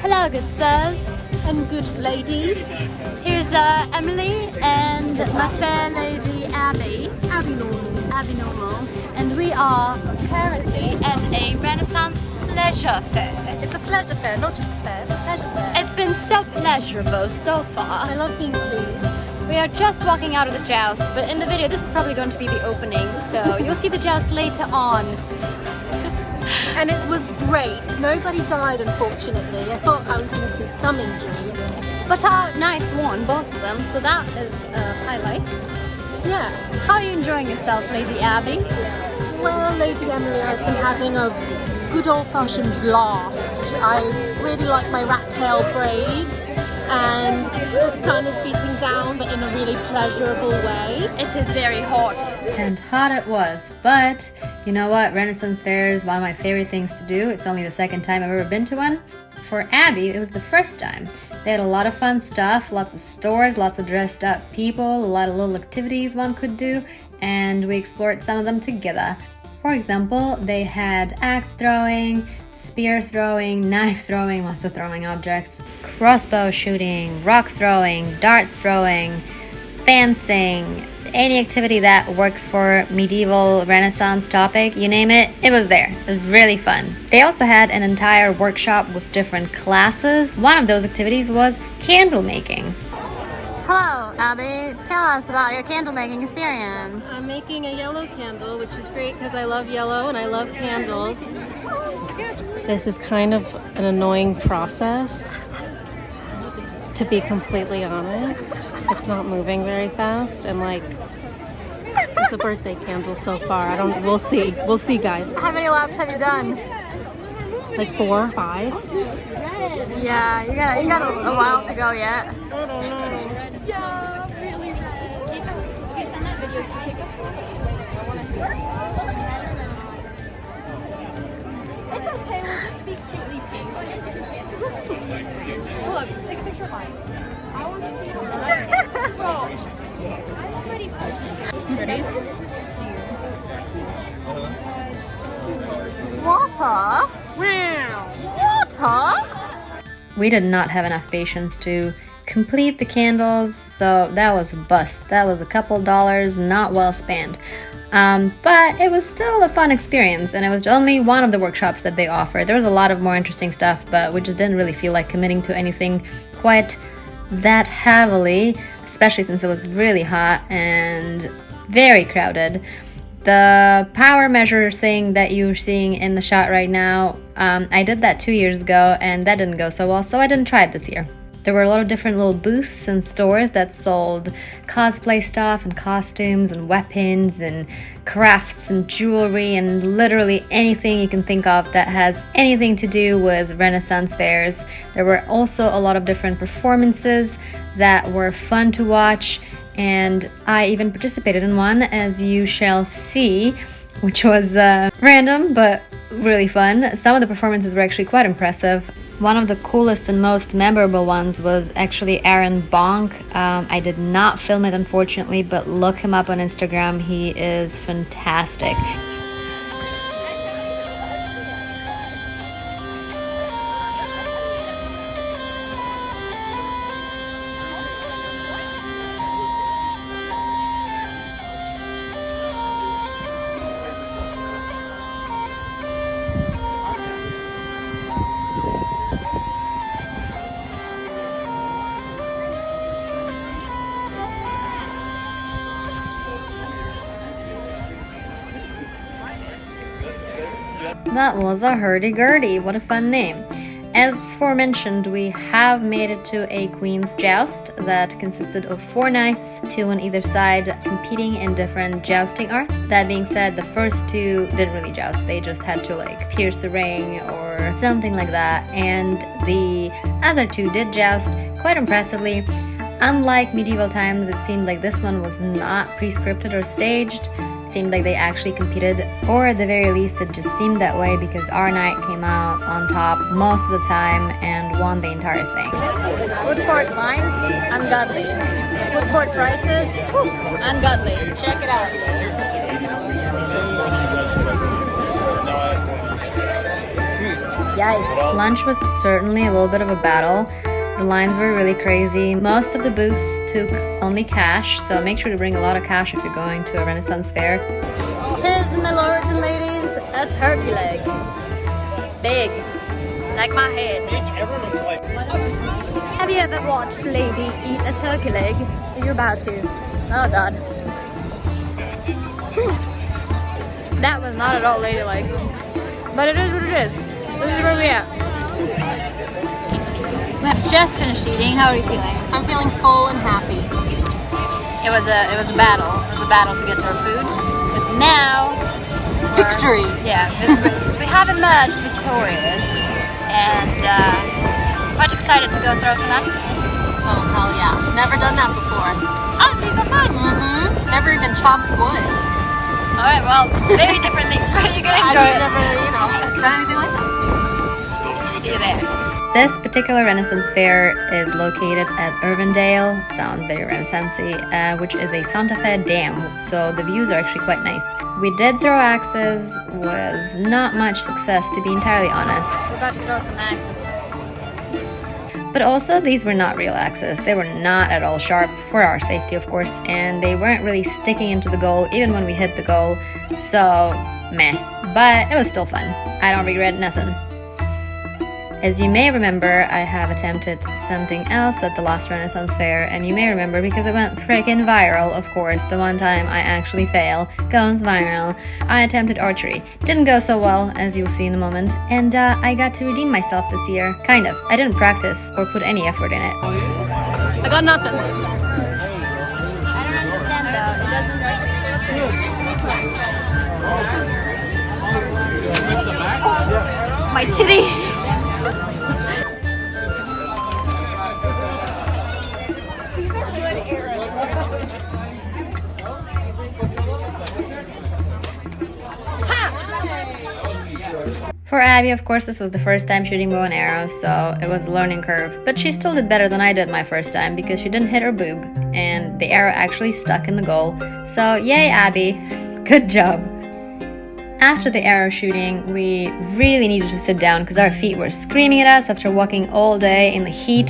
Hello, good sirs and good ladies. Here's Emily and my fair lady Abby. Abby normal. Abby normal. And we are currently at a Renaissance pleasure fair. It's a pleasure fair, not just a fair, it's a pleasure fair. It's been so pleasurable so far. I love being pleased. We are just walking out of the joust, but in the video this is probably going to be the opening, so you'll see the joust later on. And it was great. Nobody died, unfortunately. I thought I was going to see some injuries. But our knights won, both of them, so that is a highlight. Yeah. How are you enjoying yourself, Lady Abby? Well, Lady Emily, I've been having a good old-fashioned blast. I really like my rat tail braids, and the sun is beating down, but in a really pleasurable way. It is very hot. And hot it was, but you know what? Renaissance Fair is one of my favorite things to do. It's only the second time I've ever been to one. For Abby, it was the first time. They had a lot of fun stuff, lots of stores, lots of dressed up people, a lot of little activities one could do, and we explored some of them together. For example, they had axe throwing, spear throwing, knife throwing, lots of throwing objects, crossbow shooting, rock throwing, dart throwing, fencing, any activity that works for medieval Renaissance topic, you name it, it was there. It was really fun. They also had an entire workshop with different classes. One of those activities was candle making. Hello, Abby. Tell us about your candle making experience. I'm making a yellow candle, which is great because I love yellow and I love candles. This is kind of an annoying process, to be completely honest. It's not moving very fast, and like, it's a birthday candle so far. We'll see. We'll see, guys. How many laps have you done? Like 4 or 5. Yeah, you got a while to go yet. I don't know. It's okay, we'll just be completely pink. Look, take a picture of mine. I want to see Ready? Water? Water? We did not have enough patience to complete the candles, so that was a bust. That was a couple dollars not well spent. But it was still a fun experience, and it was only one of the workshops that they offered. There was a lot of more interesting stuff, but we just didn't really feel like committing to anything quite that heavily, especially since it was really hot and very crowded. The power measure thing that you're seeing in the shot right now, I did that 2 years ago and that didn't go so well, so I didn't try it this year. There were a lot of different little booths and stores that sold cosplay stuff and costumes and weapons and crafts and jewelry and literally anything you can think of that has anything to do with Renaissance fairs. There were also a lot of different performances that were fun to watch, and I even participated in one, as you shall see, which was random but really fun. Some of the performances were actually quite impressive. One of the coolest and most memorable ones was actually Aaron Bonk. I did not film it, unfortunately, but look him up on Instagram. He is fantastic. That was a hurdy-gurdy. What a fun name. As forementioned, we have made it to a Queen's Joust that consisted of 4 knights, 2 on either side, competing in different jousting arts. That being said, the first 2 didn't really joust. They just had to like pierce a ring or something like that. And the other 2 did joust quite impressively. Unlike medieval times, it seemed like this one was not pre-scripted or staged. Seemed like they actually competed, or at the very least it just seemed that way because our knight came out on top most of the time and won the entire thing. Food court lines, ungodly. Food court prices, ungodly. Check it out. Yikes. Lunch was certainly a little bit of a battle. The lines were really crazy. Most of the booths took only cash, so make sure to bring a lot of cash if you're going to a Renaissance fair. Tis, my lords and ladies, a turkey leg. Big, like my head. Have you ever watched a lady eat a turkey leg? You're about to. Oh God. That was not at all ladylike. But it is what it is. This is where we at. We have just finished eating. How are you feeling? I'm feeling full and happy. It was a battle. It was a battle to get to our food. But now Victory! yeah, we have emerged victorious and quite excited to go throw some axes. Oh, hell yeah. Never done that before. Oh, it's gonna be so fun! Never even chopped wood. Alright, well, very different things, but you're gonna I enjoy just it. never, done anything like that. See you there. This particular Renaissance fair is located at Irvindale, sounds very Renaissance-y, which is a Santa Fe dam, so the views are actually quite nice. We did throw axes, with not much success to be entirely honest. We're about to throw some axes. But also, these were not real axes. They were not at all sharp, for our safety of course, and they weren't really sticking into the goal even when we hit the goal, so meh. But it was still fun. I don't regret nothing. As you may remember, I have attempted something else at the last Renaissance Fair, and you may remember because it went freaking viral, of course, the one time I actually fail, goes viral. I attempted archery. Didn't go so well, as you'll see in a moment, and I got to redeem myself this year. Kind of. I didn't practice or put any effort in it. I got nothing. I don't understand though. It doesn't. My titty! For Abby, of course, this was the first time shooting bow and arrow, so it was a learning curve. But she still did better than I did my first time because she didn't hit her boob, and the arrow actually stuck in the goal. So yay, Abby! Good job! After the arrow shooting, we really needed to sit down because our feet were screaming at us after walking all day in the heat,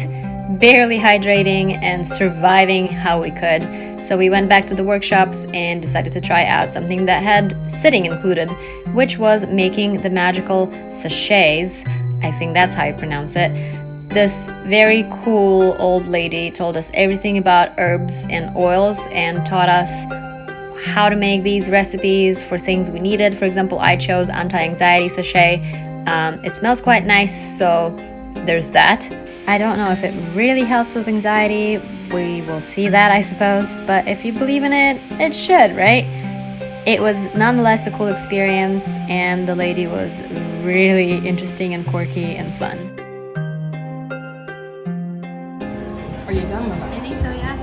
barely hydrating, and surviving how we could. So we went back to the workshops and decided to try out something that had sitting included, which was making the magical sachets. I think that's how you pronounce it. This very cool old lady told us everything about herbs and oils and taught us how to make these recipes for things we needed. For example, I chose anti-anxiety sachet. It smells quite nice, so there's that. I don't know if it really helps with anxiety. We will see that, I suppose. But if you believe in it, it should, right? It was nonetheless a cool experience, and the lady was really interesting and quirky and fun. Are you done with I think so, yeah.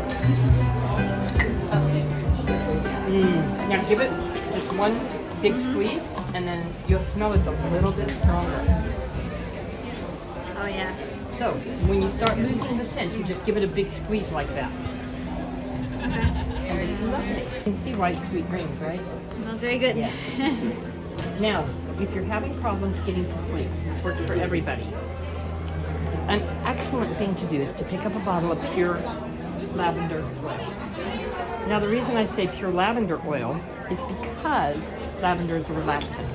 Now give it just one big squeeze, and then you'll smell it's a little bit stronger. Oh yeah. So when you start losing the scent, you just give it a big squeeze like that. And it's lovely. You can see why it's sweet greens, right? Smells very good. Now, if you're having problems getting to sleep, it's worked for everybody. An excellent thing to do is to pick up a bottle of pure lavender oil. Now, the reason I say pure lavender oil is because lavender is a relaxant.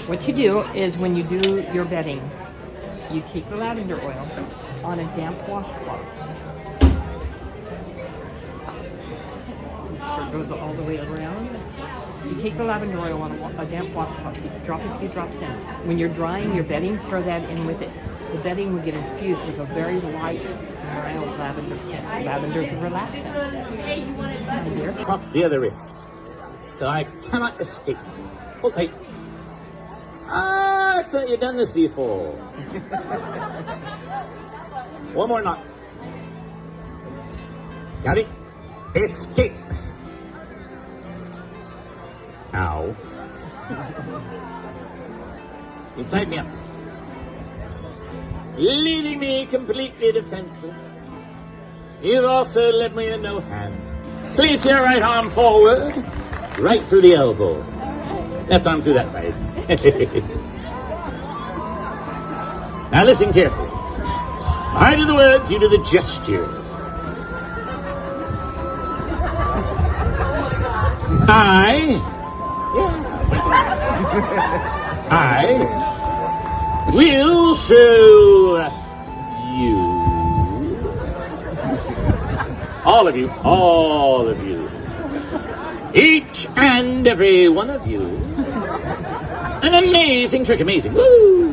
What you do is when you do your bedding, you take the lavender oil on a damp washcloth. So it goes all the way around. You take the lavender oil on a damp washcloth, you drop a few drops in. When you're drying your bedding, throw that in with it. The bedding will get infused with a very light, mild lavender scent. Lavender is a relaxant. My dear. Across the other wrist, so I cannot escape. Hold tight. Ah, excellent, you've done this before. One more knot. Got it? Escape. Ow. You tied me up, leaving me completely defenseless. You've also left me in no hands. Place your right arm forward, right through the elbow. Left arm through that side. Now listen carefully. I do the words, you do the gestures. I will show you. All of you. Each and every one of you. An amazing trick, amazing. Woo!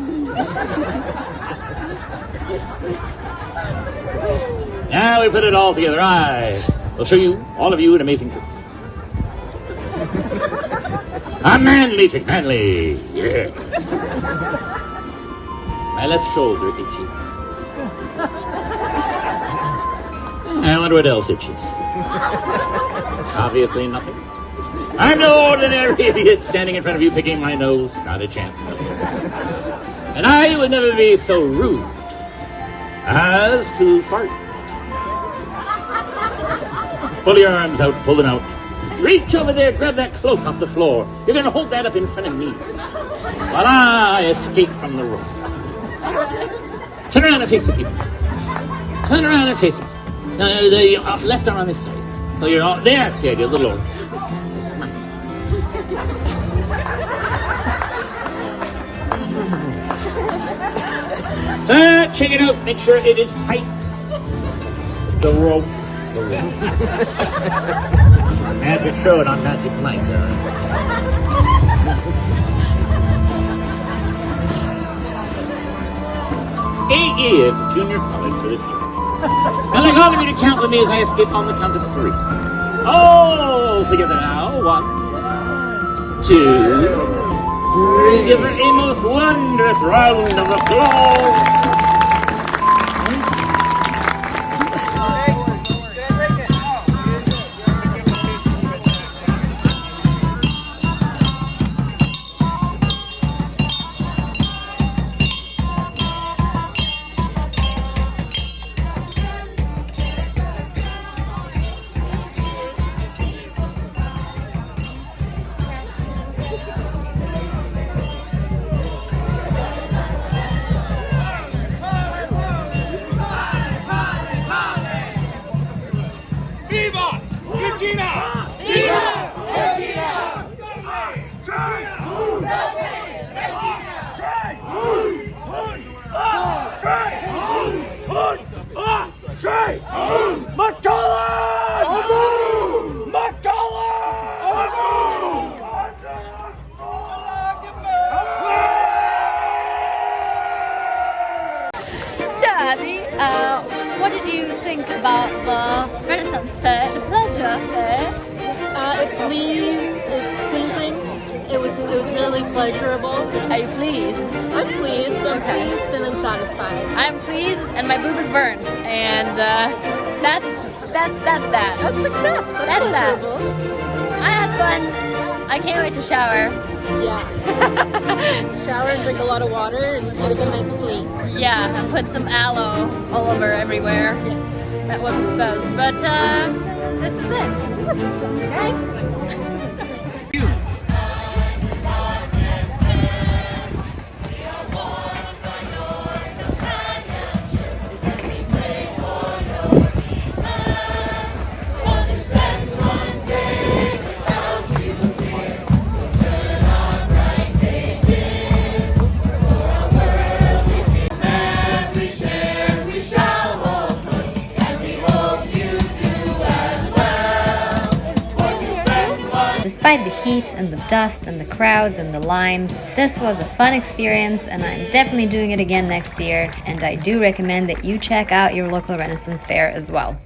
Now we put it all together. I will show you, all of you, an amazing trick. A manly trick, manly. Yeah. My left shoulder itches. I wonder what else itches. Obviously nothing. I'm no ordinary idiot standing in front of you picking my nose. Not a chance. And I would never be so rude as to fart. Pull your arms out, pull them out. Reach over there, grab that cloak off the floor. You're going to hold that up in front of me while I escape from the room. Turn around and face the people. Turn around and face them. The left arm on this side. So you're all there. That's the idea, a little over. Smile. So check it out. Make sure it is tight. The rope. Magic show, not magic night. Eight years of junior college for this church. I'd like all of you to count with me as I escape on the count of 3. All together now. 1, 2, 3. Give her a most wondrous round of applause. Abbi, what did you think about the Renaissance Fair, the Pleasure Fair? It's pleasing. It was really pleasurable. Are you pleased? I'm pleased. I'm pleased and I'm satisfied. I'm pleased and my boob is burnt, and that's that. That's success. That's pleasurable. I had fun. I can't wait to shower. Yeah. Shower and drink a lot of water and get a good night's sleep. Yeah, and put some aloe all over everywhere. Yes. That wasn't supposed, but this is it. Thanks. Despite the heat and the dust and the crowds and the lines, this was a fun experience and I'm definitely doing it again next year, and I do recommend that you check out your local Renaissance Fair as well.